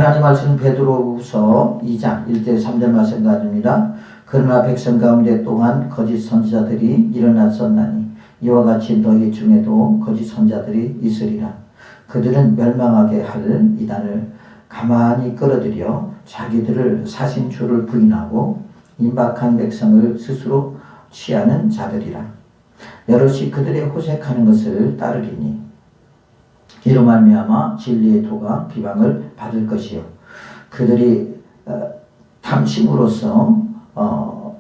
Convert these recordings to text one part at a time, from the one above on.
하나님 말씀 베드로후서 2장 1절 3절 말씀 가집니다. 그러나 백성 가운데 또한 거짓 선지자들이 일어났었나니 이와 같이 너희 중에도 거짓 선지자들이 있으리라. 그들은 멸망하게 할 이단을 가만히 끌어들여 자기들을 사신 주를 부인하고 임박한 백성을 스스로 취하는 자들이라. 여럿이 그들의 호색하는 것을 따르리니 이로 말미암아 진리의 도가 비방을 받을 것이요 그들이 탐심으로써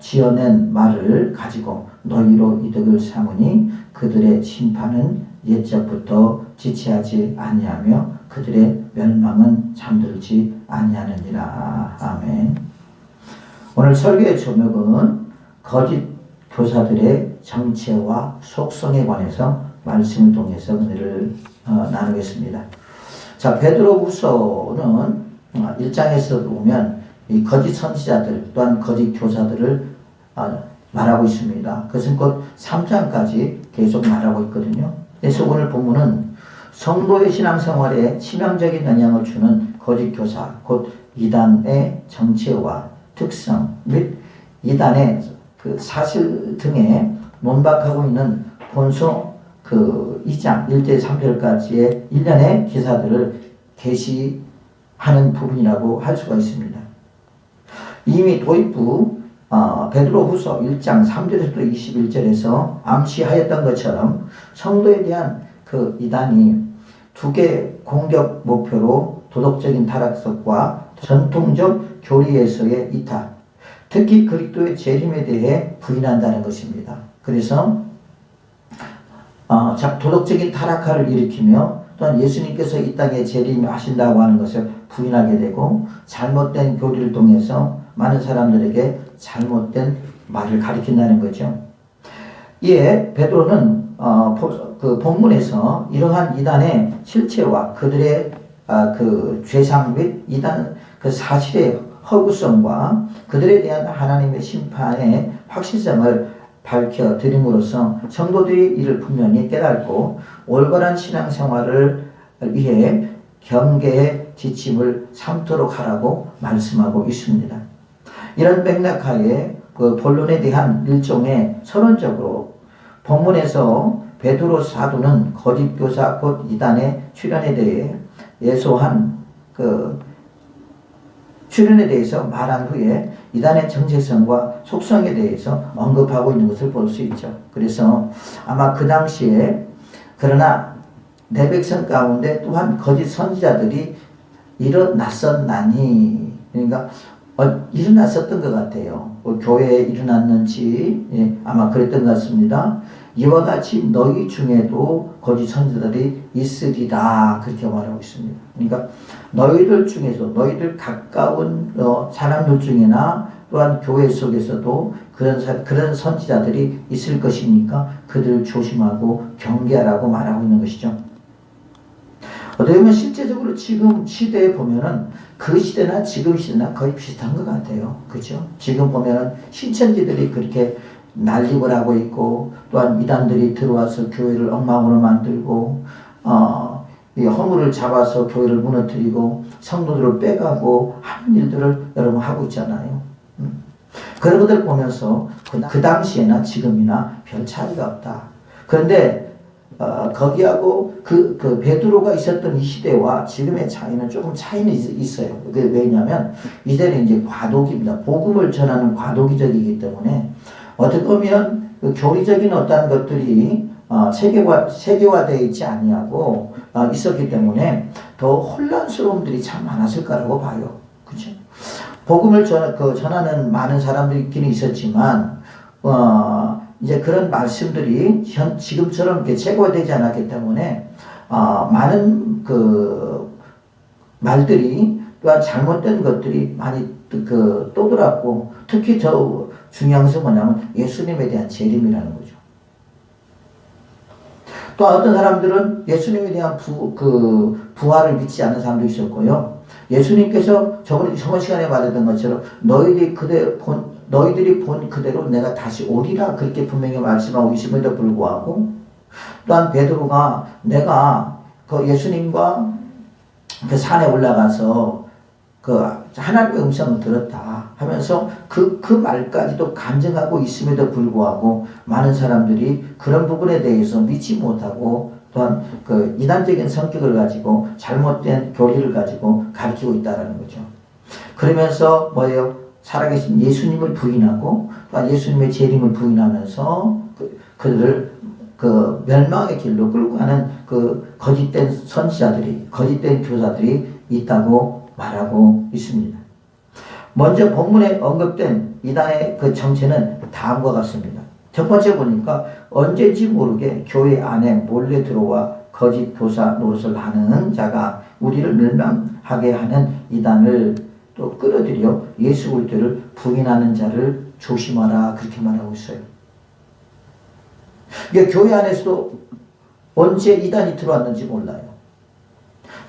지어낸 말을 가지고 너희로 이득을 삼으니 그들의 심판은 옛적부터 지체하지 아니하며 그들의 멸망은 잠들지 아니하느니라. 아멘. 오늘 설교의 제목은 거짓 교사들의 정체와 속성에 관해서 말씀을 통해서 은혜를 나누겠습니다. 자, 베드로후서는 1장에서 보면 이 거짓 선지자들 또한 거짓 교사들을 말하고 있습니다. 그것은 곧 3장까지 계속 말하고 있거든요. 그래서 오늘 본문은 성도의 신앙생활에 치명적인 영향을 주는 거짓 교사, 곧 이단의 정체와 특성 및 이단의 그 사실 등에 논박하고 있는 본서 2장 1절 3절까지의 일련의 기사들을 게시하는 부분이라고 할 수가 있습니다. 이미 도입부 베드로후서 1장 3절에서 21절에서 암시하였던 것처럼 성도에 대한 그 이단이 두 개 공격 목표로 도덕적인 타락성과 전통적 교리에서의 이탈, 특히 그리스도의 재림에 대해 부인한다는 것입니다. 그래서 도덕적인 타락화를 일으키며 또한 예수님께서 이 땅에 재림하신다고 하는 것을 부인하게 되고 잘못된 교리를 통해서 많은 사람들에게 잘못된 말을 가리킨다는 거죠. 이에 베드로는 그 본문에서 이러한 이단의 실체와 그들의 그 죄상 및 이단 그 사실의 허구성과 그들에 대한 하나님의 심판의 확실성을 밝혀드림으로써 성도들이 이를 분명히 깨닫고 올바른 신앙생활을 위해 경계의 지침을 삼도록 하라고 말씀하고 있습니다. 이런 맥락하에 그 본론에 대한 일종의 서론적으로 본문에서 베드로 사도는 거짓 교사 곧 이단의 출현에 대해 예소한 그 출현에 대해서 말한 후에 이단의 정체성과 속성에 대해서 언급하고 있는 것을 볼 수 있죠. 그래서 아마 그 당시에 그러나 내 백성 가운데 또한 거짓 선지자들이 일어났었나니, 그러니까 일어났었던 것 같아요. 교회에 일어났는지 아마 그랬던 것 같습니다. 이와 같이 너희 중에도 거짓 선지자들이 있으리라 그렇게 말하고 있습니다. 그러니까 너희들 중에서 너희들 가까운 사람들 중에나 또한 교회 속에서도 그런 선지자들이 있을 것이니까 그들을 조심하고 경계하라고 말하고 있는 것이죠. 어떻게 보면 실제적으로 지금 시대에 보면은 그 시대나 지금 시대나 거의 비슷한 것 같아요. 그죠? 지금 보면은 신천지들이 그렇게 난립을 하고 있고 또한 이단들이 들어와서 교회를 엉망으로 만들고 이 허물을 잡아서 교회를 무너뜨리고 성도들을 빼가고 하는 일들을 여러분 하고 있잖아요. 그런 것들 보면서 그 당시에나 지금이나 별 차이가 없다. 그런데 거기하고 그 베드로가 있었던 이 시대와 지금의 차이는 조금 차이는 있어요. 왜냐하면 이제는 이제 과도기입니다. 복음을 전하는 과도기적이기 때문에 어떻게 보면 그 교리적인 어떤 것들이 세계화되어 있지 아니하고 있었기 때문에 더 혼란스러움들이 참 많았을 거라고 봐요. 그렇죠? 복음을 전하는 많은 사람들이 있기는 있었지만 이제 그런 말씀들이 지금처럼 이렇게 제거되지 않았기 때문에 많은 그 말들이 또한 잘못된 것들이 많이 떠들었고 특히 더 중요한 것은 뭐냐면 예수님에 대한 재림이라는 거죠. 또 어떤 사람들은 예수님에 대한 부활을 믿지 않는 사람도 있었고요. 예수님께서 저번 시간에 말했던 것처럼 너희들이 본 그대로 내가 다시 오리라 그렇게 분명히 말씀하고 있음에도 불구하고 또한 베드로가 내가 그 예수님과 그 산에 올라가서 그 하나님의 음성을 들었다 하면서 그 말까지도 간증하고 있음에도 불구하고 많은 사람들이 그런 부분에 대해서 믿지 못하고 또한 그 이단적인 성격을 가지고 잘못된 교리를 가지고 가르치고 있다라는 거죠. 그러면서 뭐예요? 살아계신 예수님을 부인하고 또한 예수님의 재림을 부인하면서 그들을 그 멸망의 길로 끌고 가는 그 거짓된 선지자들이, 거짓된 교사들이 있다고 말하고 있습니다. 먼저 본문에 언급된 이단의 그 정체는 다음과 같습니다. 첫 번째 보니까 언제인지 모르게 교회 안에 몰래 들어와 거짓 교사 노릇을 하는 자가 우리를 멸망하게 하는 이단을 또 끌어들여 예수 그리스도를 부인하는 자를 조심하라 그렇게 말하고 있어요. 이게 교회 안에서도 언제 이단이 들어왔는지 몰라요.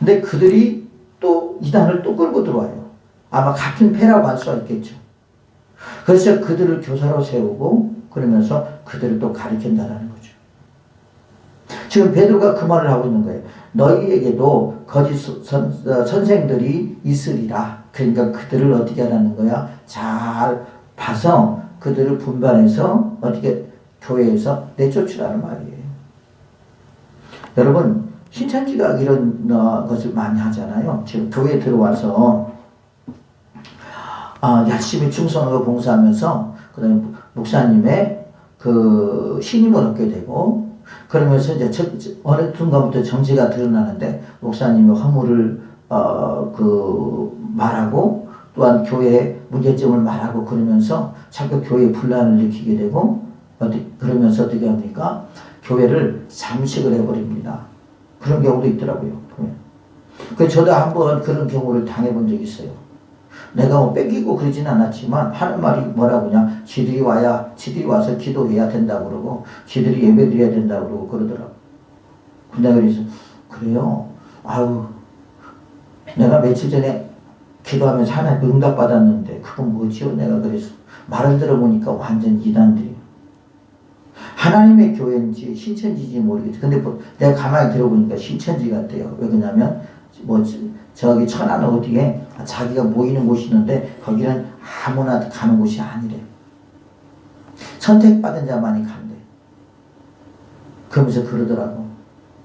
근데 그들이 또 이단을 또 끌고 들어와요. 아마 같은 패라고 할 수가 있겠죠. 그래서 그들을 교사로 세우고 그러면서 그들을 또 가르친다는 거죠. 지금 베드로가 그 말을 하고 있는 거예요. 너희에게도 거짓 선생들이 있으리라. 그러니까 그들을 어떻게 하라는 거야? 잘 봐서 그들을 분반해서 어떻게 교회에서 내쫓으라는 말이에요. 여러분 신천지가 이런 것을 많이 하잖아요. 지금 교회에 들어와서 열심히 충성하고 봉사하면서 그다음에 목사님의 그 신임을 얻게 되고 그러면서 이제 어느 순간부터 정체가 드러나는데 목사님의 허물을 말하고 또한 교회의 문제점을 말하고 그러면서 자꾸 교회에 분란을 일으키게 되고 그러면서 어떻게 합니까? 교회를 잠식을 해버립니다. 그런 경우도 있더라고요. 저도 한번 그런 경우를 당해본 적이 있어요. 내가 뭐 뺏기고 그러진 않았지만 하는 말이 뭐라고 하냐, 지들이 와서 기도해야 된다고 그러고 지들이 예배드려야 된다고 그러고 그러더라고. 근데 그래서 그래요? 아우 내가 며칠 전에 기도하면서 하나님 응답받았는데 그건 뭐지요? 내가 그래서 말을 들어보니까 완전 이단들이 하나님의 교회인지 신천지인지 모르겠어. 근데 내가 가만히 들어보니까 신천지 같아요. 왜 그러냐면 저기 천안 어디에 자기가 모이는 곳이 있는데 거기는 아무나 가는 곳이 아니래. 선택받은 자만이 간대. 그러면서 그러더라고.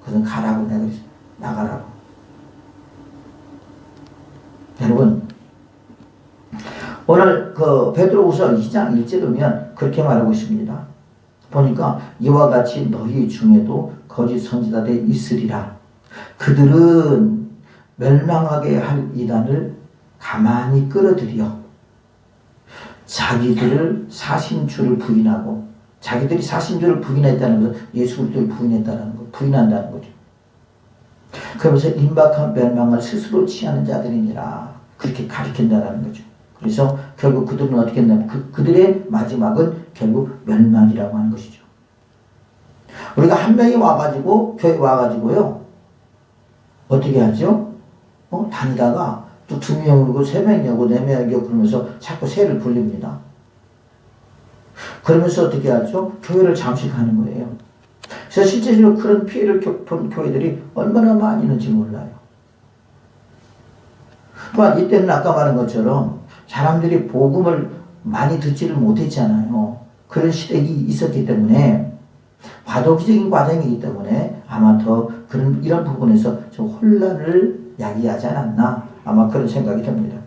그래서 가라고 내가 그랬어. 나가라고. 여러분 오늘 그 베드로후서 2장 1절이면 그렇게 말하고 있습니다. 보니까 이와 같이 너희 중에도 거짓 선지자들이 있으리라. 그들은 멸망하게 할 이단을 가만히 끌어들여 자기들을 사신주를 부인하고 자기들이 사신주를 부인했다는 것은 예수 그리스도를 부인했다는 것, 부인한다는 거죠. 그러면서 임박한 멸망을 스스로 취하는 자들이니라 그렇게 가리킨다는 거죠. 그래서 결국 그들은 어떻게 했냐면 그들의 마지막은 결국 멸망이라고 하는 것이죠. 우리가 한 명이 와가지고 교회 와가지고요 어떻게 하죠? 다니다가 또 2명이고 3명이고 4명이고 그러면서 자꾸 새를 불립니다. 그러면서 어떻게 하죠? 교회를 잠식하는 거예요. 그래서 실제로 그런 피해를 겪은 교회들이 얼마나 많이 있는지 몰라요. 또한 이때는 아까 말한 것처럼 사람들이 복음을 많이 듣지를 못했잖아요. 그런 시대가 있었기 때문에 과도기적인 과정이기 때문에 아마 더 이런 부분에서 좀 혼란을 야기하지 않았나 아마 그런 생각이 듭니다.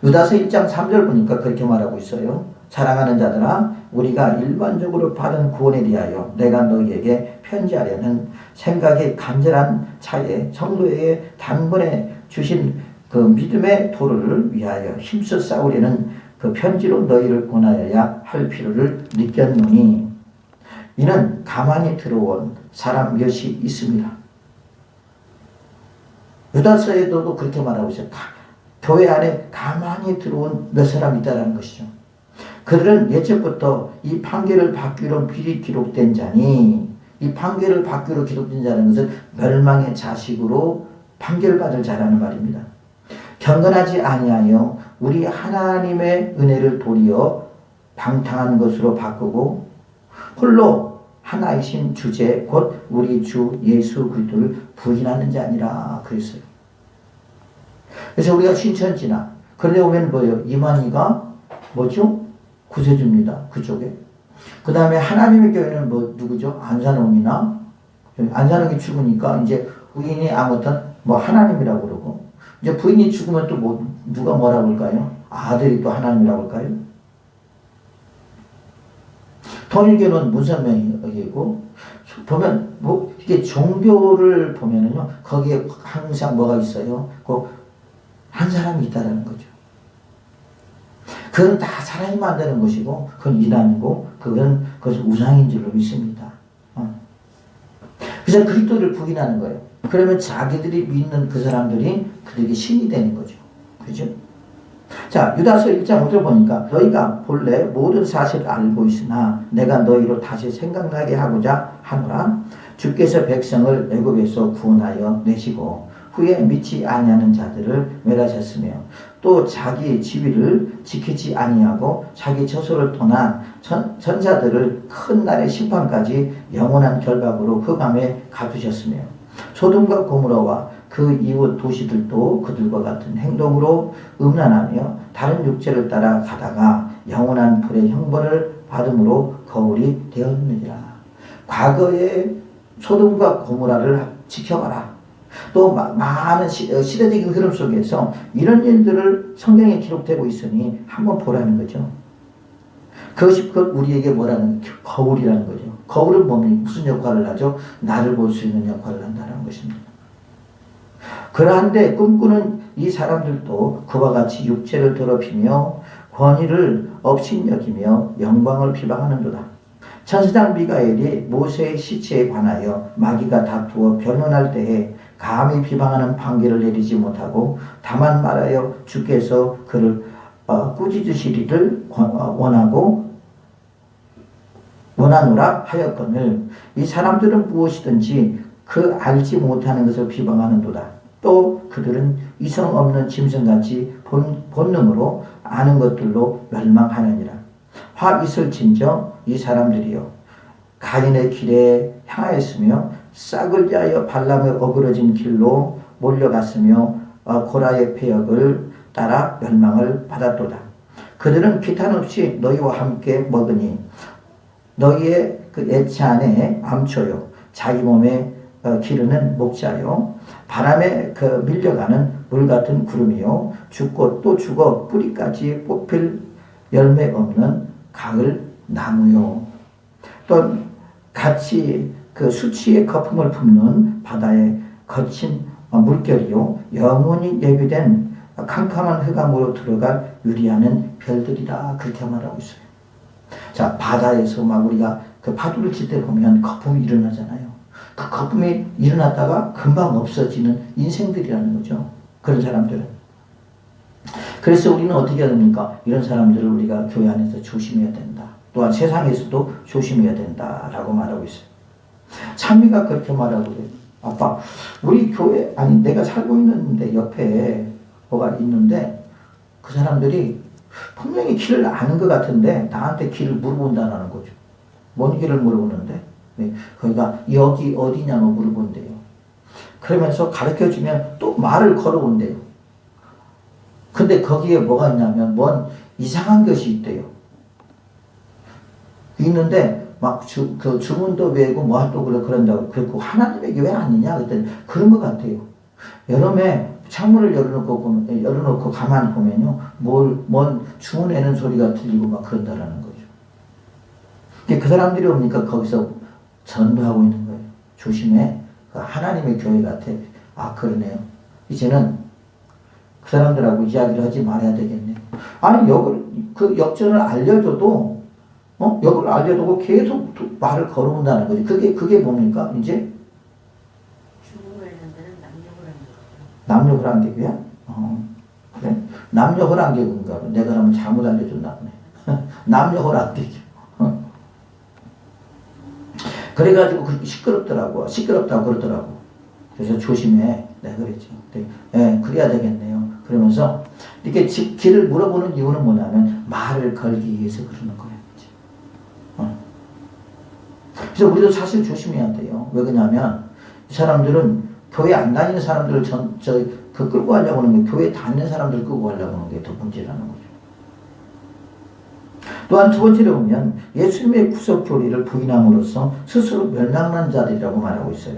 유다서 1장 3절 보니까 그렇게 말하고 있어요. 사랑하는 자들아 우리가 일반적으로 받은 구원에 대하여 내가 너희에게 편지하려는 생각이 간절한 차에 성도에게 단번에 주신 그 믿음의 도를 위하여 힘써 싸우려는 그 편지로 너희를 권하여야 할 필요를 느꼈노니 이는 가만히 들어온 사람 몇이 있습니다. 유다서에도 그렇게 말하고 있어요. 교회 안에 가만히 들어온 몇 사람이 있다는 것이죠. 그들은 예적부터 이 판결을 받기로 미리 기록된 자니 이 판결을 받기로 기록된 자라는 것은 멸망의 자식으로 판결받을 자라는 말입니다. 경건하지 아니하여 우리 하나님의 은혜를 도리어 방탕한 것으로 바꾸고 홀로 하나이신 주제 곧 우리 주 예수 그리스도를 부인하는 자니라 그랬어요. 그래서 우리가 신천지나 그런데 오면 뭐예요? 이만희가 뭐죠? 구세주입니다. 그쪽에. 그 다음에 하나님의 교회는 뭐 누구죠? 안산홍이나 안산홍이 죽으니까 이제 부인이 아무튼 뭐 하나님이라고 그러고 이제 부인이 죽으면 또 뭐 누가 뭐라고 할까요? 아들이 또 하나님이라고 할까요? 통일교는 문선명이고 보면 뭐 이게 종교를 보면은요 거기에 항상 뭐가 있어요? 꼭 한 사람이 있다라는 거죠. 그건 다 사람이 만드는 것이고 그건 이단이고 그것은 우상인 줄로 믿습니다. 그래서 그리스도를 부인하는 거예요. 그러면 자기들이 믿는 그 사람들이 그들에게 신이 되는 거죠. 그죠? 자, 유다서 1장 5절 보니까 너희가 본래 모든 사실을 알고 있으나 내가 너희로 다시 생각나게 하고자 하노라. 주께서 백성을 애굽에서 구원하여 내시고 후에 믿지 아니하는 자들을 멸하셨으며 또 자기의 지위를 지키지 아니하고 자기 처소를 떠난 천사들을 큰 날의 심판까지 영원한 결박으로 흑암에 가두셨으며 소돔과 고모라와 그 이웃 도시들도 그들과 같은 행동으로 음란하며 다른 육체를 따라 가다가 영원한 불의 형벌을 받음으로 거울이 되었느니라. 과거의 소돔과 고모라를 지켜봐라. 또 많은 시대적인 흐름 속에서 이런 일들을 성경에 기록되고 있으니 한번 보라는 거죠. 그것이 우리에게 뭐라는 거울이라는 거죠. 거울은 뭡니까? 무슨 역할을 하죠? 나를 볼 수 있는 역할을 한다는 것입니다. 그러한데 꿈꾸는 이 사람들도 그와 같이 육체를 더럽히며 권위를 업신여기며 영광을 비방하는도다. 천사장 미가엘이 모세의 시체에 관하여 마귀가 다투어 변론할 때에 감히 비방하는 판결을 내리지 못하고 다만 말하여 주께서 그를 꾸짖으시리를 원하노라 하였거늘 이 사람들은 무엇이든지 그 알지 못하는 것을 비방하는도다. 또 그들은 이성 없는 짐승같이 본능으로 아는 것들로 멸망하느니라. 화 있을진저 이 사람들이요 가인의 길에 향하였으며 싹을 위하여 발람의 어그러진 길로 몰려갔으며 고라의 폐역을 따라 멸망을 받았도다. 그들은 기탄 없이 너희와 함께 먹으니 너희의 그 애치 안에 암초요 자기 몸에 기르는 목자요 바람에 그 밀려가는 물 같은 구름이요 죽고 또 죽어 뿌리까지 뽑힐 열매 없는 가을 나무요 또 같이 그 수치의 거품을 품는 바다의 거친 물결이요 영원히 예비된 캄캄한 흑암으로 들어갈 유리하는 별들이다. 그렇게 말하고 있어요. 자, 바다에서 막 우리가 그 파도를 칠 때 보면 거품이 일어나잖아요. 그 거품이 일어났다가 금방 없어지는 인생들이라는 거죠. 그런 사람들은. 그래서 우리는 어떻게 해야 됩니까? 이런 사람들을 우리가 교회 안에서 조심해야 된다. 또한 세상에서도 조심해야 된다라고 말하고 있어요. 찬미가 그렇게 말하고 그래요. 아빠, 우리 교회, 아니 내가 살고 있는데 옆에 뭐가 있는데 그 사람들이 분명히 길을 아는 것 같은데 나한테 길을 물어본다는 거죠. 뭔 길을 물어보는데 거기가 여기 어디냐고 물어본대요. 그러면서 가르쳐주면 또 말을 걸어온대요. 근데 거기에 뭐가 있냐면 뭔 이상한 것이 있대요. 있는데 막 그 주문도 외우고 뭐 또 그런다고 그랬고 하나님의 교회 아니냐 그랬더니 그런 것 같아요. 여름에 창문을 열어놓고 가만히 보면요 뭔 주문하는 소리가 들리고 막 그런다라는 거죠. 그 사람들이 오니까 거기서 전도하고 있는 거예요. 조심해. 하나님의 교회 같아. 아 그러네요. 이제는 그 사람들하고 이야기를 하지 말아야 되겠네. 아니 그 역전을 알려줘도 역을 알려두고 계속 말을 걸어온다는 거지. 그게 뭡니까? 이제? 남녀호랑개교야? 그래? 남녀호랑개교인가? 내가 그러면 잘못 알려줬나 보네. 남녀호랑개교. 그래가지고 시끄럽다고 그러더라고. 그래서 조심해. 내가 그랬죠. 네, 그래야 되겠네요. 그러면서 이렇게 길을 물어보는 이유는 뭐냐면 말을 걸기 위해서 그러는 거예요. 그래서 우리도 사실 조심해야 돼요. 왜 그러냐면 이 사람들은 교회 안 다니는 사람들을 끌고 가려고 하는 게 교회 다니는 사람들 끌고 가려고 하는 게 더 문제라는 거죠. 또한 두 번째로 보면 예수님의 구속 교리를 부인함으로써 스스로 멸망한 자들이라고 말하고 있어요.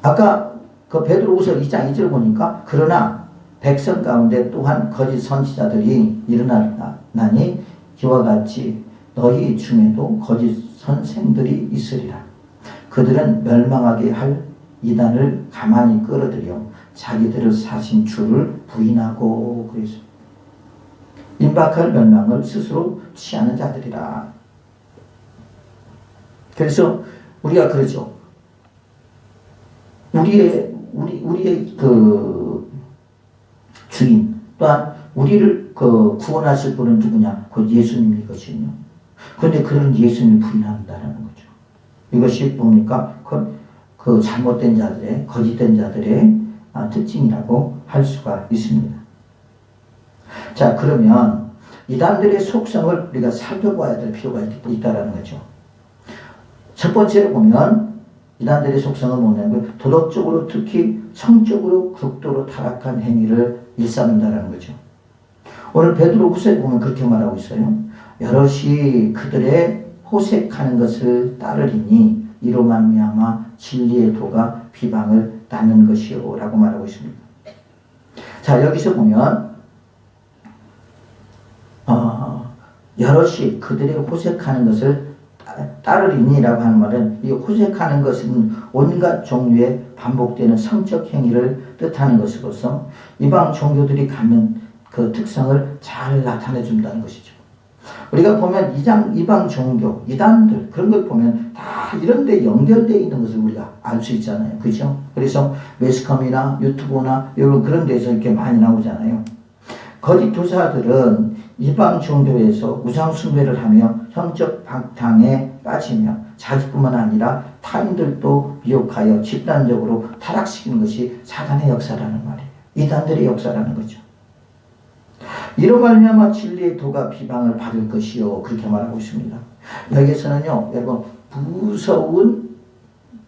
아까 그 베드로후서 2장 2절 보니까 그러나 백성 가운데 또한 거짓 선지자들이 일어나니 이와 같이 너희 중에도 거짓 선생들이 있으리라. 그들은 멸망하게 할 이단을 가만히 끌어들여 자기들을 사신 주를 부인하고 그래서 임박할 멸망을 스스로 취하는 자들이라. 그래서 우리가 그러죠. 우리의 그 주인 또한 우리를 그 구원하실 분은 누구냐? 곧 예수님이거든요. 그런데 그런 예수님을 부인한다는 거죠. 이것이 보니까 그 잘못된 자들의 거짓된 자들의 특징이라고 할 수가 있습니다. 자, 그러면 이단들의 속성을 우리가 살펴봐야 될 필요가 있다라는 거죠. 첫 번째로 보면 이단들의 속성은 뭐냐면 도덕적으로 특히 성적으로 극도로 타락한 행위를 일삼는다라는 거죠. 오늘 베드로후서에 보면 그렇게 말하고 있어요. 여럿이 그들의 호색하는 것을 따르리니 이로 말미암아 진리의 도가 비방을 낳는 것이요 라고 말하고 있습니다. 자, 여기서 보면 여럿이 그들의 호색하는 것을 따르리니라고 하는 말은 이 호색하는 것은 온갖 종류의 반복되는 성적 행위를 뜻하는 것으로서 이방 종교들이 갖는 그 특성을 잘 나타내 준다는 것이죠. 우리가 보면 이방 종교, 이단들 그런 걸 보면 다 이런 데 연결되어 있는 것을 우리가 알 수 있잖아요. 그죠? 그래서 매스컴이나 유튜브나 이런 그런 데서 이렇게 많이 나오잖아요. 거짓 교사들은 이방 종교에서 우상 숭배를 하며 형적 방탕에 빠지며 자기뿐만 아니라 타인들도 미혹하여 집단적으로 타락시키는 것이 사단의 역사라는 말이에요. 이단들의 역사라는 거죠. 이로 말미암아 진리의 도가 비방을 받을 것이요 그렇게 말하고 있습니다. 여기에서는요 여러분 무서운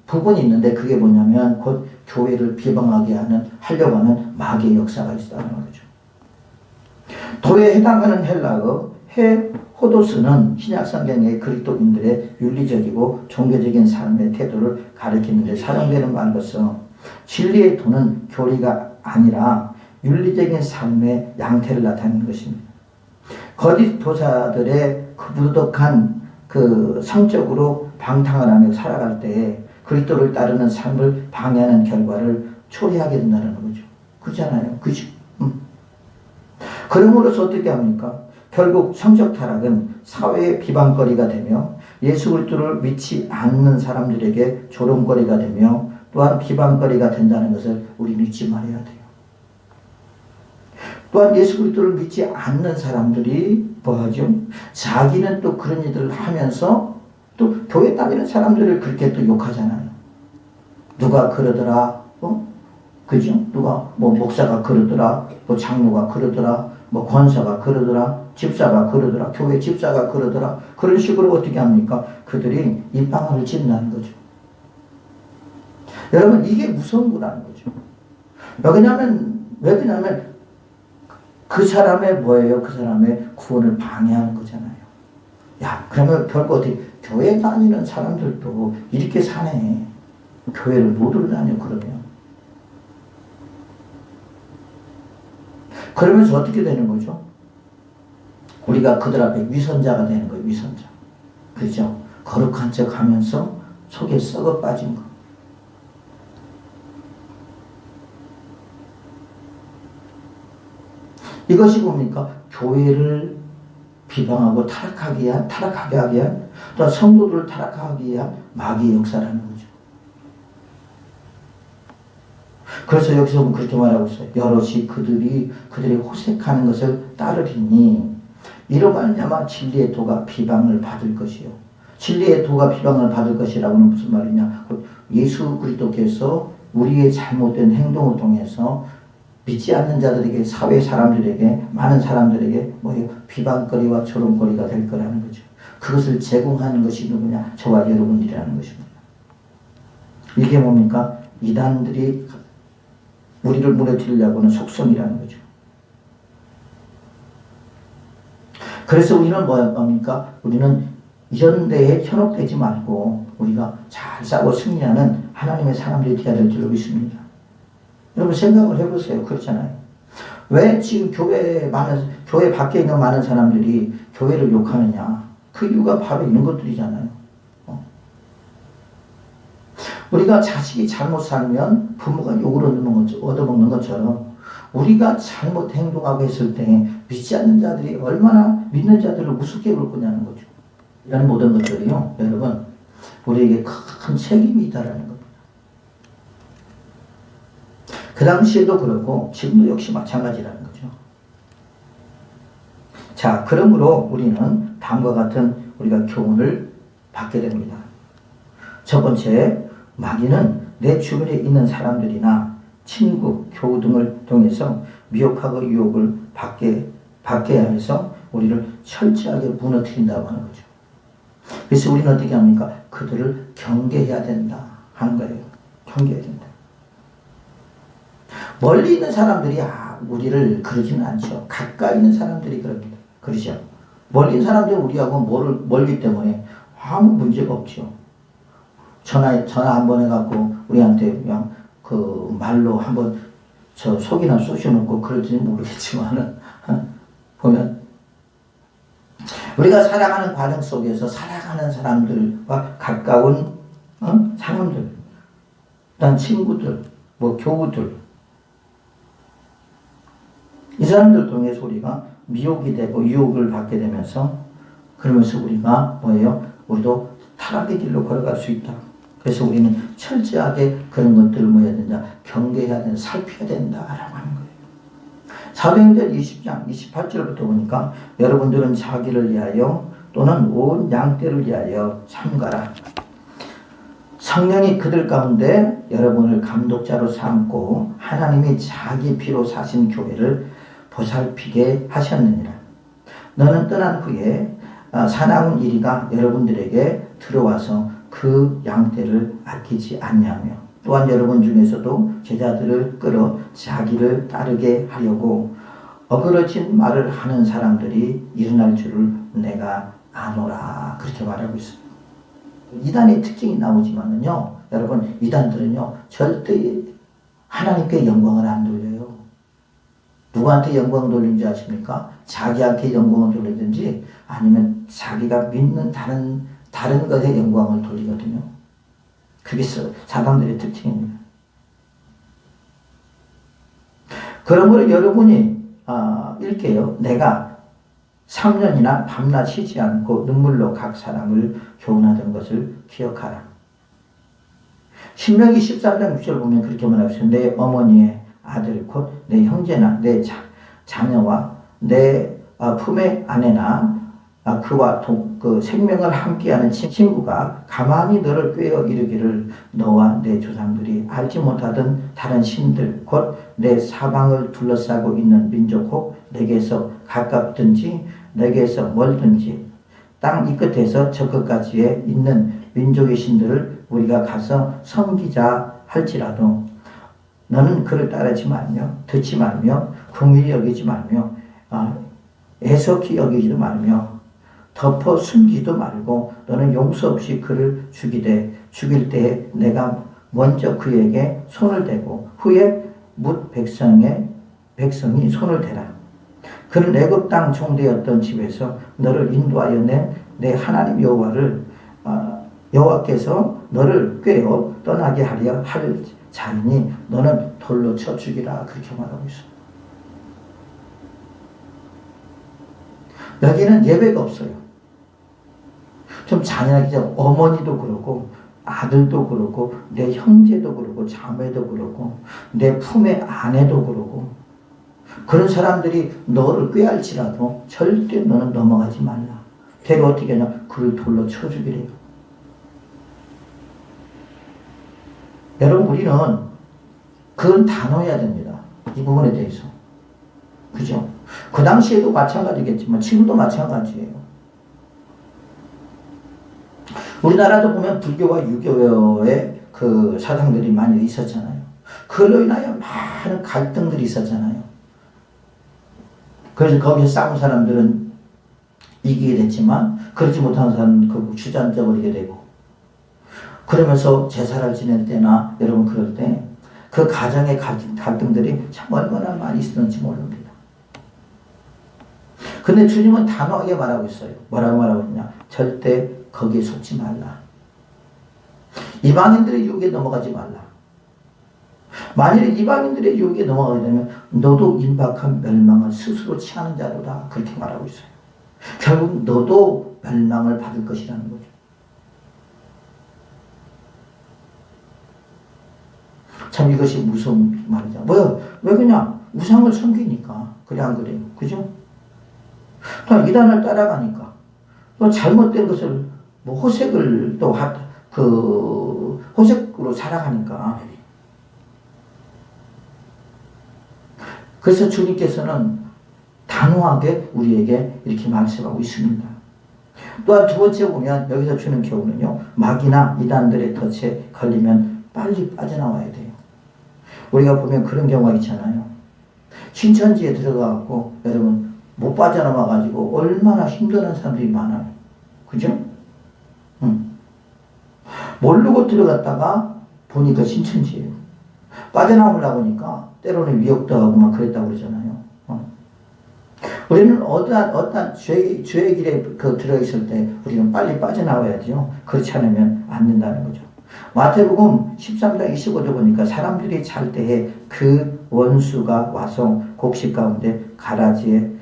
부분이 있는데 그게 뭐냐면 곧 교회를 비방하게 하려고 하는 마귀의 역사가 있다는 거죠. 도에 해당하는 헬라어 호도스는 신약성경의 그리스도인들의 윤리적이고 종교적인 삶의 태도를 가리키는데 사용되는 말로서 진리의 도는 교리가 아니라 윤리적인 삶의 양태를 나타내는 것입니다. 거짓 교사들의 그 부도덕한 그 성적으로 방탕을 하며 살아갈 때 그리스도를 따르는 삶을 방해하는 결과를 초래하게 된다는 거죠. 그렇잖아요. 그죠? 그럼으로써 어떻게 합니까? 결국 성적 타락은 사회의 비방거리가 되며 예수 그리스도를 믿지 않는 사람들에게 조롱거리가 되며 또한 비방거리가 된다는 것을 우리는 잊지 말아야 돼요. 또한 예수 그리스도를 믿지 않는 사람들이 뭐하죠? 자기는 또 그런 일들을 하면서 또 교회 다니는 사람들을 그렇게 또 욕하잖아요. 누가 그러더라, 그죠? 누가 뭐 목사가 그러더라, 뭐 장로가 그러더라, 뭐 권사가 그러더라, 집사가 그러더라, 교회 집사가 그러더라. 그런 식으로 어떻게 합니까? 그들이 입방아를 짓는다는 거죠. 여러분 이게 무서운 거라는 거죠. 왜 그러냐면 그 사람의 뭐예요? 그 사람의 구원을 방해하는 거잖아요. 야, 그러면 결국 어떻게 교회 다니는 사람들도 이렇게 사네. 교회를 못 다녀 그러면. 그러면서 어떻게 되는 거죠? 우리가 그들 앞에 위선자가 되는 거예요. 위선자. 그죠? 거룩한 척 하면서 속에 썩어 빠진 거. 이것이 뭡니까? 교회를 비방하고 타락하게 하게 한, 또 성도들을 타락하게 위한 마귀의 역사라는 거죠. 그래서 여기서 보면 그렇게 말하고 있어요. 여럿이 그들이 호색하는 것을 따르리니 이로 말미암아 진리의 도가 비방을 받을 것이요. 진리의 도가 비방을 받을 것이라고는 무슨 말이냐? 예수 그리스도께서 우리의 잘못된 행동을 통해서 믿지 않는 자들에게, 사회 사람들에게, 많은 사람들에게 비방거리와 조롱거리가 될 거라는 거죠. 그것을 제공하는 것이 누구냐? 저와 여러분들이라는 것입니다. 이게 뭡니까? 이단들이 우리를 무너뜨리려고 하는 속성이라는 거죠. 그래서 우리는 뭡니까? 우리는 이런 데에 현혹되지 말고 우리가 잘 싸고 승리하는 하나님의 사람들이 되어야 될 줄 믿습니다. 여러분 생각을 해보세요. 그렇잖아요. 왜 지금 교회 밖에 있는 많은 사람들이 교회를 욕하느냐? 그 이유가 바로 이런 것들이잖아요. 우리가 자식이 잘못 살면 부모가 욕을 얻어먹는 것처럼 우리가 잘못 행동하고 했을 때 믿지 않는 자들이 얼마나 믿는 자들을 우습게 볼 거냐는 거죠. 이런 모든 것들이요, 여러분, 우리에게 큰 책임이 있다라는 겁니다. 그 당시에도 그렇고 지금도 역시 마찬가지라는 거죠. 자, 그러므로 우리는 다음과 같은 우리가 교훈을 받게 됩니다. 첫 번째, 마귀는 내 주변에 있는 사람들이나 친구, 교우 등을 통해서 미혹하고 유혹을 받게 해서 우리를 철저하게 무너뜨린다고 하는 거죠. 그래서 우리는 어떻게 합니까? 그들을 경계해야 된다 하는 거예요. 경계해야 된다. 멀리 있는 사람들이 우리를 그러지는 않죠. 가까이 있는 사람들이 그럽니다. 그러죠. 멀리 있는 사람들이 우리하고 멀기 때문에 아무 문제가 없죠. 전화 한번 해갖고 우리한테 그냥 그 말로 한번 저 속이나 쑤셔놓고 그럴지는 모르겠지만은 보면 우리가 살아가는 과정 속에서 살아가는 사람들과 가까운 사람들, 난 친구들, 교우들, 이 사람들 통해서 우리가 미혹이 되고 유혹을 받게 되면서 그러면서 우리가 우리도 타락의 길로 걸어갈 수 있다. 그래서 우리는 철저하게 그런 것들을 해야 된다. 경계해야 된다. 살펴야 된다라고 하는 거예요. 사도행전 20장 28절부터 보니까 여러분들은 자기를 위하여 또는 온 양떼를 위하여 삼가라. 성령이 그들 가운데 여러분을 감독자로 삼고 하나님이 자기 피로 사신 교회를 보살피게 하셨느니라. 너는 떠난 후에 사나운 이리가 여러분들에게 들어와서 그 양떼를 아끼지 아니하며 또한 여러분 중에서도 제자들을 끌어 자기를 따르게 하려고 어그러진 말을 하는 사람들이 일어날 줄을 내가 아노라. 그렇게 말하고 있습니다. 이단의 특징이 나오지만은요, 여러분, 이단들은요 절대 하나님께 영광을 안 돌려요. 누구한테 영광 돌리는지 아십니까? 자기한테 영광을 돌리든지 아니면 자기가 믿는 다른 것에 영광을 돌리거든요. 그게 사람들의 특징입니다. 그러므로 여러분이 읽게요. 내가 3년이나 밤낮 쉬지 않고 눈물로 각 사람을 교훈하던 것을 기억하라. 신명기 13장 6절 보면 그렇게 말하고 있어요. 내 어머니의 아들 곧 내 형제나 내 자녀와 내 품의 아내나 그와 그 생명을 함께하는 친구가 가만히 너를 꾀어 이르기를 너와 내 조상들이 알지 못하던 다른 신들 곧 내 사방을 둘러싸고 있는 민족 혹 내게서 가깝든지 내게서 멀든지 땅 이 끝에서 저 끝까지에 있는 민족의 신들을 우리가 가서 섬기자 할지라도 너는 그를 따르지 말며 듣지 말며 긍휼히 여기지 말며 애석히 여기지도 말며 덮어 숨기도 말고 너는 용서 없이 그를 죽일 때에 내가 먼저 그에게 손을 대고 후에 뭇 백성이 손을 대라. 그는 애굽 땅 총대였던 집에서 너를 인도하여 내 하나님 여호와께서 너를 꾀어 떠나게 하려 할 자이니 너는 돌로 쳐 죽이라. 그렇게 말하고 있어요. 여기는 예배가 없어요. 좀 잔인하게 어머니도 그렇고 아들도 그렇고 내 형제도 그렇고 자매도 그렇고 내 품의 아내도 그렇고 그런 사람들이 너를 꾀할지라도 절대 너는 넘어가지 말라. 대가 어떻게 하냐? 그를 돌로 쳐 죽이래요. 여러분, 우리는 그건 단호해야 됩니다. 이 부분에 대해서. 그죠? 그 당시에도 마찬가지겠지만 지금도 마찬가지예요. 우리나라도 보면 불교와 유교의 그 사상들이 많이 있었잖아요. 그걸로 인하여 많은 갈등들이 있었잖아요. 그래서 거기서 싸운 사람들은 이기게 됐지만 그렇지 못한 사람은 결국 주저앉아 버리게 되고, 그러면서 제사를 지낼 때나 여러분 그럴 때 그 가정의 갈등들이 참 얼마나 많이 있었는지 모릅니다. 근데 주님은 단호하게 말하고 있어요. 뭐라고 말하고 있냐? 절대 거기에 속지 말라. 이방인들의 유혹에 넘어가지 말라. 만일에 이방인들의 유혹에 넘어가게 되면 너도 임박한 멸망을 스스로 취하는 자로다. 그렇게 말하고 있어요. 결국 너도 멸망을 받을 것이라는 거죠. 참 이것이 무서운 말이죠. 뭐야? 왜 그냥 우상을 섬기니까. 그래 안 그래요? 그죠? 또 이단을 따라가니까. 또 잘못된 것을 뭐 호색을 또 호색으로 살아가니까. 그래서 주님께서는 단호하게 우리에게 이렇게 말씀하고 있습니다. 또한 두 번째 보면 여기서 주는 교훈은요, 마귀나 이단들의 덫에 걸리면 빨리 빠져나와야 돼요. 우리가 보면 그런 경우가 있잖아요. 신천지에 들어가고 여러분 못 빠져나와가지고 얼마나 힘드는 사람들이 많아요. 그죠? 모르고 들어갔다가 보니까 신천지예요. 빠져나오려고 하니까 때로는 위협도 하고 막 그랬다고 그러잖아요. 우리는 어떠한 죄의 길에 들어있을 때 우리는 빨리 빠져나와야죠. 그렇지 않으면 안 된다는 거죠. 마태복음 13장 25절 보니까 사람들이 잘 때에 그 원수가 와서 곡식 가운데 가라지를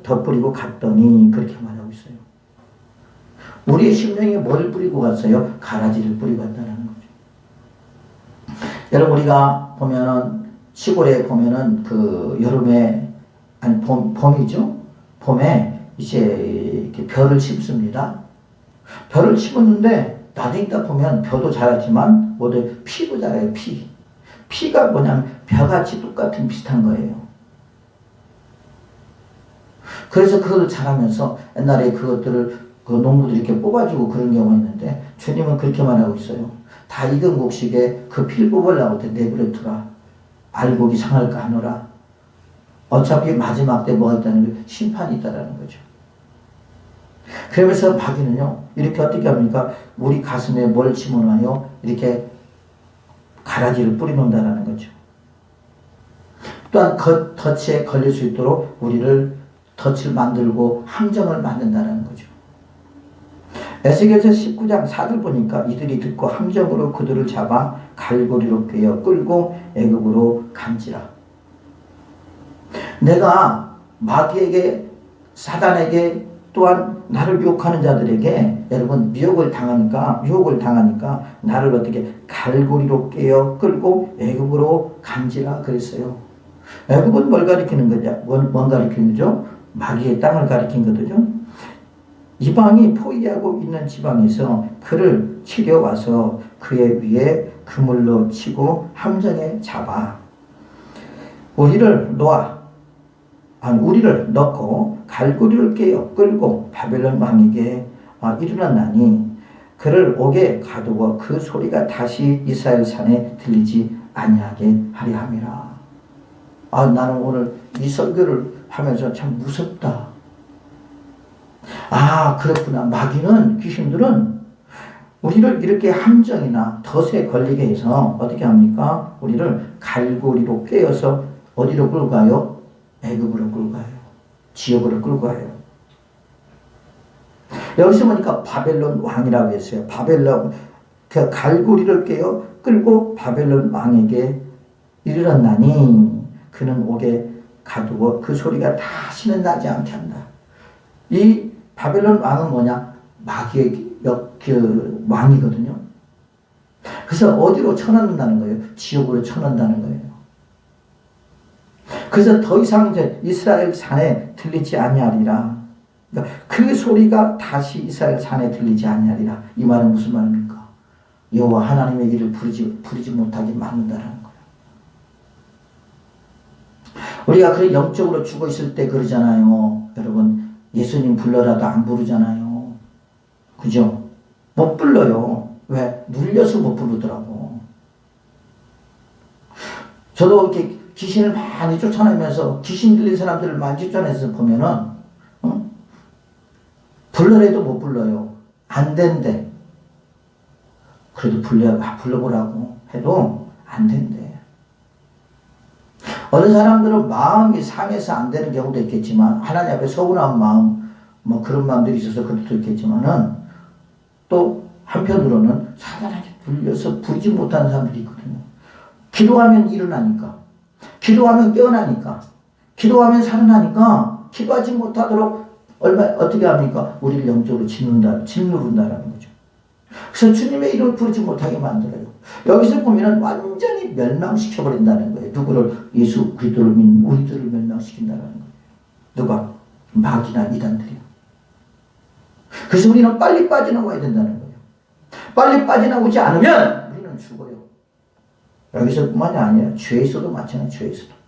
덧뿌리고 갔더니 그렇게 말하고 있어요. 우리의 심령에 뭘 뿌리고 갔어요? 가라지를 뿌리고 갔다는 거죠. 여러분 우리가 보면은 시골에 보면은 그 여름에 아니 봄이죠. 봄에 이제 이렇게 벼를 심습니다. 벼를 심었는데 나중에 딱 보면 벼도 자라지만 모두 피도 자라요. 피가 뭐냐면 벼같이 똑같은 비슷한 거예요. 그래서 그걸 자라면서 옛날에 그것들을 그 농부들이 이렇게 뽑아주고 그런 경우가 있는데 주님은 그렇게 말하고 있어요. 다 익은 곡식에 그 피를 뽑으려고 때 내버려 두라. 알곡이 상할까 하노라. 어차피 마지막 때 뭐가 있다는 게 심판이 있다는 거죠. 그러면서 마귀는요, 이렇게 어떻게 합니까? 우리 가슴에 뭘 심어놔요? 이렇게 가라지를 뿌리놓는다는 거죠. 또한 덫에 걸릴 수 있도록 우리를 덫을 만들고 함정을 만든다는 거죠. 에스겔서 19장 4절 보니까 이들이 듣고 함정으로 그들을 잡아 갈고리로 꿰어 끌고 애굽으로 간지라. 내가 마귀에게, 사단에게, 또한 나를 유혹하는 자들에게 여러분 유혹을 당하니까 나를 어떻게 갈고리로 꿰어 끌고 애굽으로 간지라 그랬어요. 애굽은 뭘 가리키는 거죠? 뭔 가리키는 거죠? 마귀의 땅을 가리킨 거죠. 이방이 포위하고 있는 지방에서 그를 치려와서 그의 위에 그물로 치고 함정에 잡아 우리를 넣고 갈고리를 꿰어 끌고 바벨론 왕에게 이르렀나니 그를 옥에 가두어 그 소리가 다시 이스라엘 산에 들리지 아니하게 하려 함이라. 나는 오늘 이 설교를 하면서 참 무섭다. 그렇구나. 마귀는, 귀신들은 우리를 이렇게 함정이나 덫에 걸리게 해서 어떻게 합니까? 우리를 갈고리로 꿰어서 어디로 끌고 가요? 애굽으로 끌고 가요. 지옥으로 끌고 가요. 여기서 보니까 바벨론 왕이라고 했어요. 바벨론, 그 갈고리를 꿰어 끌고 바벨론 왕에게 이르렀나니 그는 옥에 가두어 그 소리가 다시는 나지 않게 한다. 이 바벨론 왕은 뭐냐? 마귀의 그 왕이거든요. 그래서 어디로 쳐넣는다는 거예요? 지옥으로 쳐넣는다는 거예요. 그래서 더 이상 이제 이스라엘 산에 들리지 아니하리라. 그러니까 그 소리가 다시 이스라엘 산에 들리지 아니하리라. 이 말은 무슨 말입니까? 여호와 하나님의 이를 부르지 못하게 막는다는 거예요. 우리가 그래 영적으로 죽어 있을 때 그러잖아요. 여러분 예수님 불러라도 안 부르잖아요. 그죠? 못 불러요. 왜? 눌려서 못 부르더라고. 저도 이렇게 귀신을 많이 쫓아내면서 귀신 들린 사람들을 많이 쫓아내서 보면은 불러내도 못 불러요. 안 된대. 그래도 불러보라고 해도 안 된대. 어느 사람들은 마음이 상해서 안 되는 경우도 있겠지만 하나님 앞에 서운한 마음 뭐 그런 마음들이 있어서 그럴 수도 있겠지만은 또 한편으로는 사단에게 불려서 부르지 못하는 사람들이 있거든요. 기도하면 일어나니까, 기도하면 깨어나니까, 기도하면 살아나니까 기도하지 못하도록 어떻게 합니까? 우리를 영적으로 짓누른다라는 거죠. 그래서 주님의 이름을 부르지 못하게 만들어요. 여기서 보면 완전히 멸망시켜버린다는 거예요. 누구를? 예수 그리스도를 믿는 우리들을 멸망시킨다는 거예요. 누가? 마귀나 이단들이요. 그래서 우리는 빨리 빠져나와야 된다는 거예요. 빨리 빠져나오지 않으면 우리는 죽어요. 여기서뿐만이 아니라 죄에서도 마찬가지. 죄에서도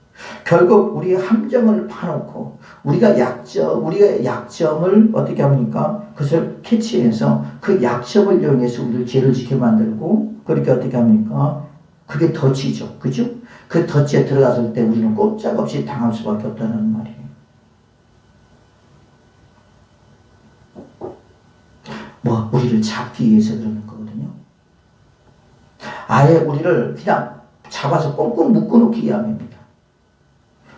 결국 우리의 함정을 파놓고 우리가 약점을 어떻게 합니까? 그것을 캐치해서 그 약점을 이용해서 우리를 죄를 지게 만들고 그렇게 어떻게 합니까? 그게 덫이죠. 그죠? 그 덫에 들어갔을 때 우리는 꼼짝없이 당할 수밖에 없다는 말이에요. 뭐 우리를 잡기 위해서 그러는 거거든요. 아예 우리를 그냥 잡아서 꽁꽁 묶어놓기 위함입니다.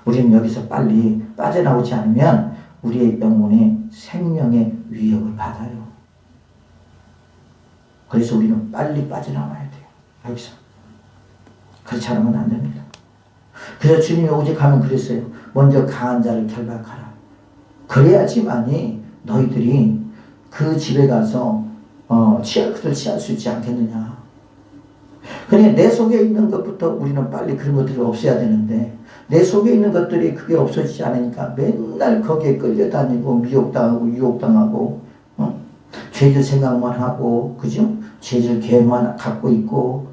우리는 여기서 빨리 빠져나오지 않으면 우리의 영혼의 생명의 위협을 받아요. 그래서 우리는 빨리 빠져나와야 돼요. 여기서. 그렇지 않으면 안 됩니다. 그래서 주님이 오직하면 그랬어요. 먼저 강한 자를 결박하라. 그래야지만이 너희들이 그 집에 가서 취할 것을 취할 수 있지 않겠느냐. 그러니까 내 속에 있는 것부터 우리는 빨리 그런 것들을 없애야 되는데 내 속에 있는 것들이 그게 없어지지 않으니까 맨날 거기에 끌려다니고 미혹당하고 유혹당하고 죄질 생각만 하고 그죠? 죄질 계획만 갖고 있고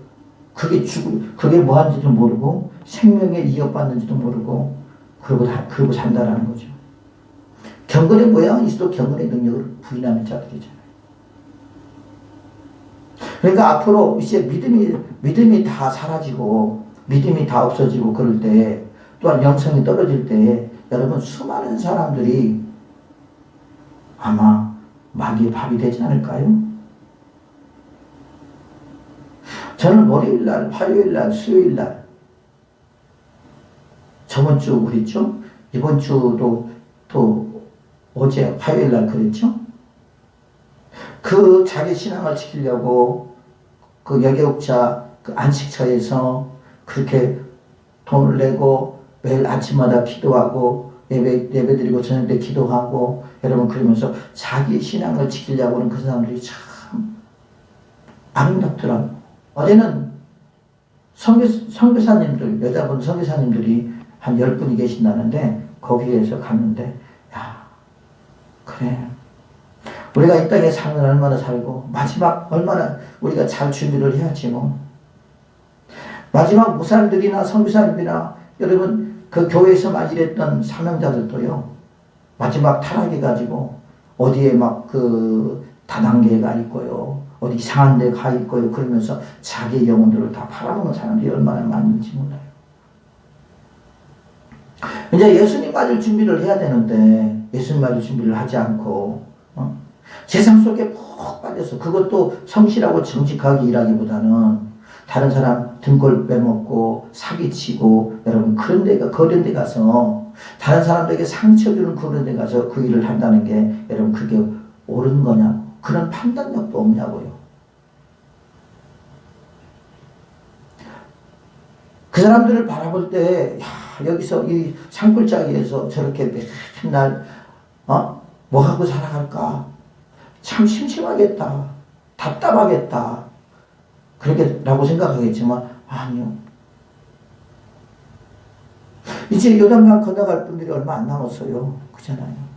그게 뭐 하는지도 모르고 생명에 이어받는지도 모르고 그러고 산다라는 거죠. 경건의 모양은 있어도 경건의 능력을 부인하는 자들이잖아요. 그러니까 앞으로 이제 믿음이 다 사라지고 믿음이 다 없어지고 그럴 때 또한 영성이 떨어질 때 여러분 수많은 사람들이 아마 마귀의 밥이 되지 않을까요? 저는 월요일날, 화요일날, 수요일날 저번 주 그랬죠? 이번 주도 또 어제 화요일날 그랬죠? 그 자기 신앙을 지키려고 그 여개국자 그 안식처에서 그렇게 돈을 내고 매일 아침마다 기도하고 예배드리고 저녁 때 기도하고 여러분 그러면서 자기 신앙을 지키려고 하는 그 사람들이 참 아름답더라고요. 어제는 선교사님들 여자분 선교사님들이 한 10분이 계신다는데 거기에서 갔는데 야 그래 우리가 이 땅에 살면 얼마나 살고 마지막 얼마나 우리가 잘 준비를 해야지 뭐. 마지막 목사님들이나 선교사님들이나 여러분 그 교회에서 막 일했던 사명자들도요 마지막 타락해가지고 어디에 막 그 다단계가 있고요 어디 이상한 데 가 있고요 그러면서 자기 영혼들을 다 팔아먹는 사람들이 얼마나 많은지 몰라요. 이제 예수님 맞을 준비를 해야 되는데 예수님 맞을 준비를 하지 않고 세상 속에 푹 빠져서 그것도 성실하고 정직하게 일하기보다는 다른 사람 등골 빼먹고 사기치고 여러분 그런 데 가서 다른 사람들에게 상처 주는 그런 데 가서 그 일을 한다는 게 여러분 그게 옳은 거냐 그런 판단력도 없냐고요. 그 사람들을 바라볼 때 야, 여기서 이 산골짜기에서 저렇게 맨날 뭐 하고 살아갈까 참 심심하겠다 답답하겠다 그렇게 라고 생각하겠지만 아니요. 이제 요단강 건너갈 분들이 얼마 안 남았어요. 그잖아요.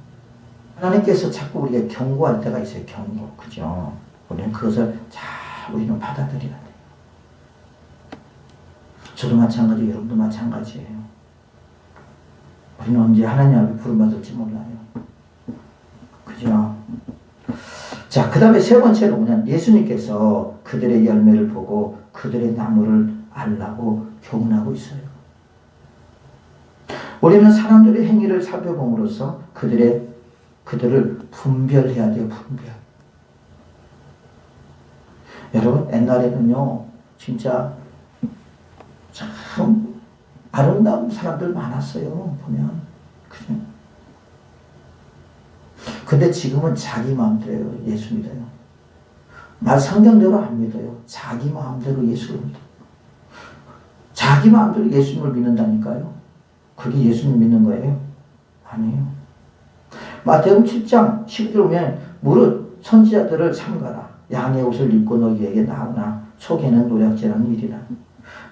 하나님께서 자꾸 우리가 경고할 때가 있어요. 경고. 그죠? 우리는 그것을 잘 우리는 받아들여야 돼요. 저도 마찬가지고 여러분도 마찬가지예요. 우리는 언제 하나님 앞에 부름받을지 몰라요. 그죠? 자, 그 다음에 세 번째로 뭐냐, 예수님께서 그들의 열매를 보고 그들의 나무를 알라고 교훈하고 있어요. 우리는 사람들의 행위를 살펴봄으로써 그들을 분별해야 돼요. 분별. 여러분, 옛날에는요 진짜 참 아름다운 사람들 많았어요. 보면 그죠? 근데 지금은 자기 마음대로 예수 믿어요. 말 성경대로 안 믿어요. 자기 마음대로 예수를 믿어요. 자기 마음대로 예수님을 믿는다니까요. 그게 예수님 믿는 거예요? 아니에요. 마태복음 7장 10절 보면 무릇 선지자들을 삼가라. 양의 옷을 입고 너희에게 나오나 속에는 노략질하는 일이라.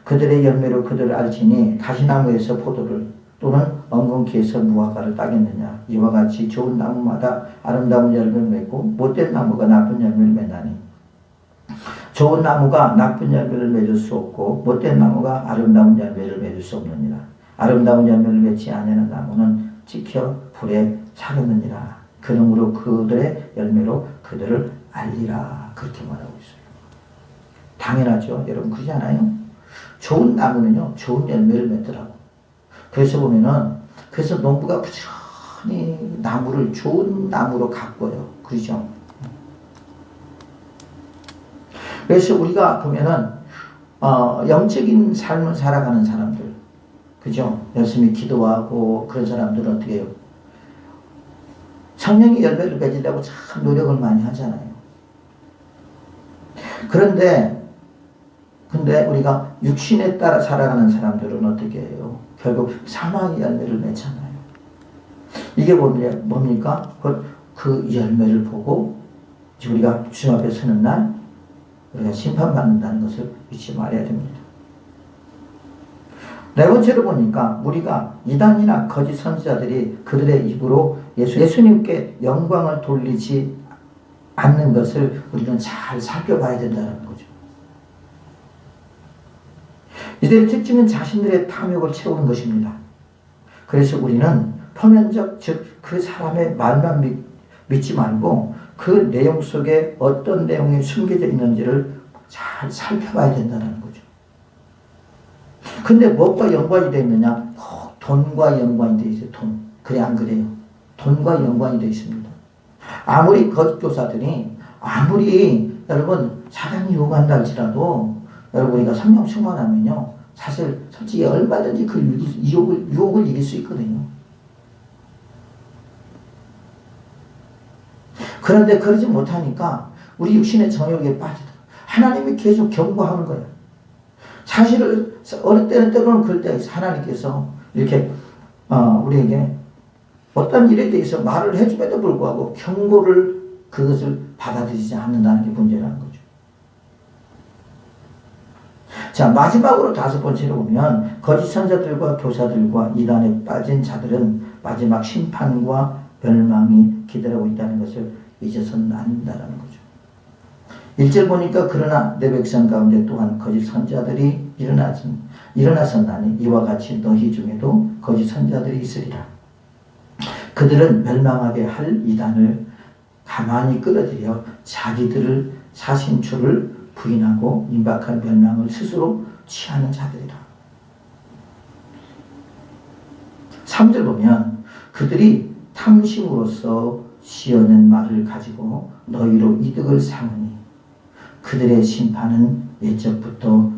그들의 열매로 그들을 알지니 가시나무에서 포도를 또는 엉겅퀴에서 무화과를 따겠느냐. 이와 같이 좋은 나무마다 아름다운 열매를 맺고 못된 나무가 나쁜 열매를 맺나니 좋은 나무가 나쁜 열매를 맺을 수 없고 못된 나무가 아름다운 열매를 맺을 수 없느니라. 아름다운 열매를 맺지 아니하는 나무는 찍혀 불에 사르느니라. 그러므로 그들의 열매로 그들을 알리라. 그렇게 말하고 있어요. 당연하죠. 여러분 그러지 않아요? 좋은 나무는요 좋은 열매를 맺더라고. 그래서 보면은 그래서 농부가 부지런히 나무를 좋은 나무로 가꿔요. 그렇죠? 그래서 우리가 보면은 영적인 삶을 살아가는 사람들, 그죠? 열심히 기도하고 그런 사람들은 어떻게 해요? 성령의 열매를 맺으려고 참 노력을 많이 하잖아요. 근데 우리가 육신에 따라 살아가는 사람들은 어떻게 해요? 결국 사망의 열매를 맺잖아요. 이게 뭡니까? 그 열매를 보고 우리가 주님 앞에 서는 날 우리가 심판받는다는 것을 잊지 말아야 됩니다. 네 번째로 보니까 우리가 이단이나 거짓 선지자들이 그들의 입으로 예수님께 영광을 돌리지 않는 것을 우리는 잘 살펴봐야 된다는 거죠. 이들의 특징은 자신들의 탐욕을 채우는 것입니다. 그래서 우리는 표면적 즉 그 사람의 말만 믿지 말고 그 내용 속에 어떤 내용이 숨겨져 있는지를 잘 살펴봐야 된다는 거죠. 근데 무엇과 연관이 되어 있느냐? 돈과 연관이 되어 있어요. 돈. 그래 안 그래요? 돈과 연관이 되어 있습니다. 아무리 거짓 교사들이 아무리 여러분 사람이 유혹한다 할지라도 여러분 우리가 성령 충만하면요 사실 솔직히 얼마든지 그 유혹을 이길 수 있거든요. 그런데 그러지 못하니까 우리 육신의 정욕에 빠지더라고요. 하나님이 계속 경고하는 거예요. 사실을 어느 때는 그럴 때가 있어요. 하나님께서 이렇게 우리에게 어떤 일에 대해서 말을 해줌에도 불구하고 경고를 그것을 받아들이지 않는다는 게 문제라는 거죠. 자, 마지막으로 다섯 번째로 보면 거짓 선자들과 교사들과 이단에 빠진 자들은 마지막 심판과 멸망이 기다리고 있다는 것을 잊어서는 안 된다는 거죠. 1절 보니까 그러나 내 백성 가운데 또한 거짓 선자들이 일어났었나니 이와 같이 너희 중에도 거짓 선자들이 있으리라. 그들은 멸망하게 할 이단을 가만히 끌어들여 자기들을 사신초를 부인하고 임박한 멸망을 스스로 취하는 자들이라. 3절 보면 그들이 탐심으로써 지어낸 말을 가지고 너희로 이득을 삼으니 그들의 심판은 옛적부터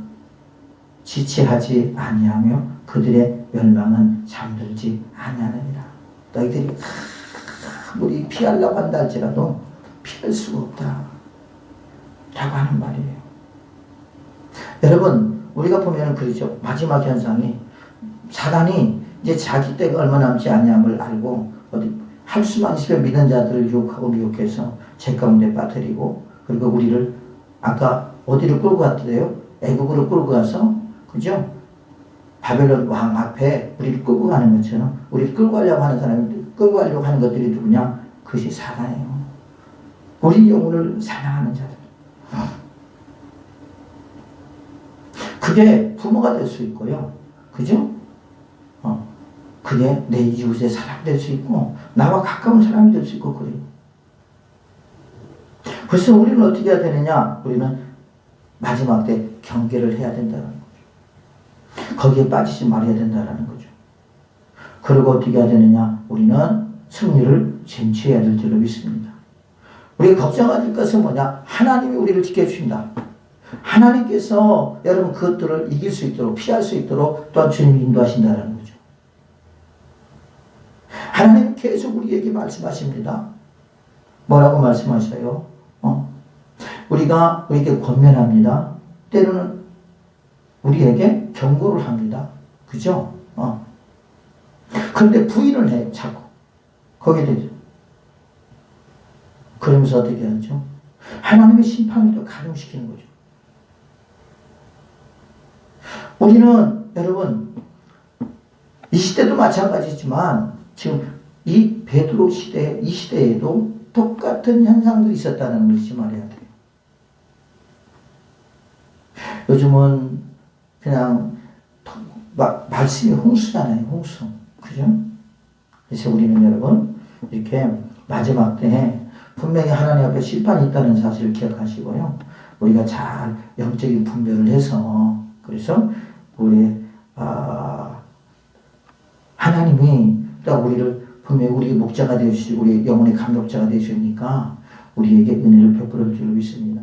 지체하지 아니하며 그들의 멸망은 잠들지 아니하느니라. 너희들이 아무리 피하려고 한다 할지라도 피할 수가 없다 라고 하는 말이에요. 여러분 우리가 보면 그러죠. 마지막 현상이 사단이 이제 자기 때가 얼마 남지 아니함을 알고 할 수만 있으면 믿는 자들을 유혹하고 미혹해서 죄 가운데 빠뜨리고 그리고 우리를 아까 어디를 끌고 갔대요? 애국으로 끌고 가서 그죠? 바벨론 왕 앞에 우리를 끌고 가는 것처럼 우리를 끌고 가려고 하는 사람이 끌고 가려고 하는 것들이 누구냐? 그것이 사단이에요. 우리 영혼을 사랑하는 자들. 그게 부모가 될 수 있고요. 그죠? 그게 내 이웃의 사람이 될 수 있고 나와 가까운 사람이 될 수 있고 그래요. 그래서 우리는 어떻게 해야 되느냐? 우리는 마지막 때 경계를 해야 된다는 거죠. 거기에 빠지지 말아야 된다는 거죠. 그리고 어떻게 해야 되느냐? 우리는 승리를 쟁취해야 될 줄로 믿습니다. 우리가 걱정해야 될 것은 뭐냐? 하나님이 우리를 지켜주신다. 하나님께서 여러분 그것들을 이길 수 있도록, 피할 수 있도록 또한 주님이 인도하신다는 거죠. 하나님은 계속 우리에게 말씀하십니다. 뭐라고 말씀하셔요? 우리에게 권면합니다. 때로는 우리에게 경고를 합니다. 그죠? 그런데 부인을 해, 자꾸. 거기에 대해서. 그러면서 어떻게 하죠? 하나님의 심판을 또 가중시키는 거죠. 우리는 여러분 이 시대도 마찬가지지만 지금 이 베드로 시대, 이 시대에도 똑같은 현상들이 있었다는 걸 잊지 말아야 돼요. 요즘은 그냥 말씀이 홍수잖아요. 홍수. 그죠? 그래서 우리는 여러분 이렇게 마지막 때에 분명히 하나님 앞에 심판이 있다는 사실을 기억하시고요. 우리가 잘 영적인 분별을 해서 그래서 우리 하나님이 또 우리를 분명히 우리의 목자가 되어주시고 우리 영혼의 감독자가 되어주니까 우리에게 은혜를 베풀어 줄 줄 믿습니다.